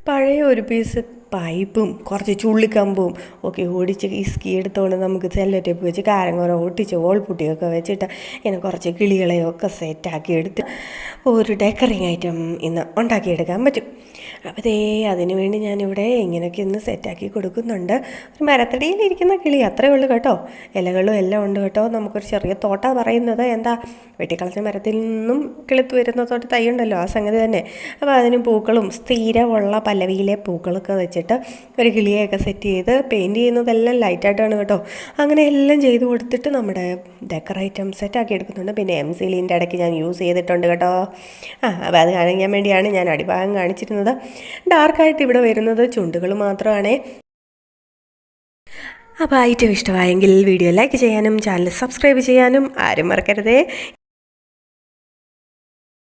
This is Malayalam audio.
പഴയ ഒരു പീസ് പൈപ്പും കുറച്ച് ചുള്ളിക്കമ്പും ഒക്കെ ഓടിച്ച് ഇസ്കി എടുത്തുകൊണ്ട് നമുക്ക് സെല്ലോ ടേപ്പ് വെച്ച് കാരങ്ങോര ഒട്ടിച്ച് ഓൾപുട്ടിയൊക്കെ വെച്ചിട്ട് ഇങ്ങനെ കുറച്ച് കിളികളെയൊക്കെ സെറ്റാക്കി എടുത്ത് ഒരു ഡെക്കറിങ് ഐറ്റം ഇന്ന് ഉണ്ടാക്കിയെടുക്കാൻ പറ്റും. അപ്പോൾ അതിന് വേണ്ടി ഞാനിവിടെ ഇങ്ങനെയൊക്കെ ഇന്ന് സെറ്റാക്കി കൊടുക്കുന്നുണ്ട്. ഒരു മരത്തടിയിലിരിക്കുന്ന കിളി അത്രയേ ഉള്ളൂ കേട്ടോ. ഇലകളും എല്ലാം ഉണ്ട് കേട്ടോ. നമുക്കൊരു ചെറിയ തോട്ട പറയുന്നത് എന്താ വെട്ടിക്കളച്ച മരത്തിൽ നിന്നും കിളുത്ത് വരുന്ന തോട്ട് തൈ ഉണ്ടല്ലോ, ആ സംഗതി തന്നെ. അപ്പോൾ അതിന് പൂക്കളും സ്ഥിരമുള്ള പല്ലവിയിലെ പൂക്കളൊക്കെ വെച്ചിട്ട് ഒരു കിളിയെയൊക്കെ സെറ്റ് ചെയ്ത് പെയിൻറ്റ് ചെയ്യുന്നതെല്ലാം ലൈറ്റായിട്ടാണ് കേട്ടോ. അങ്ങനെ എല്ലാം ചെയ്ത് കൊടുത്തിട്ട് നമ്മുടെ ഡെക്കർ ഐറ്റം സെറ്റാക്കി എടുക്കുന്നുണ്ട്. പിന്നെ എംസിലിൻ്റെ ഇടയ്ക്ക് ഞാൻ യൂസ് ചെയ്തിട്ടുണ്ട് കേട്ടോ. അപ്പോൾ അത് കാണിക്കാൻ വേണ്ടിയാണ് ഞാൻ അടിഭാഗം കാണിച്ചിരുന്നത്. ഡാർക്കായിട്ട് ഇവിടെ വരുന്നത് ചുണ്ടുകൾ മാത്രമാണേ. അപ്പോൾ ഐറ്റം ഇഷ്ടമായെങ്കിൽ വീഡിയോ ലൈക്ക് ചെയ്യാനും ചാനൽ സബ്സ്ക്രൈബ് ചെയ്യാനും ആരും മറക്കരുതേ.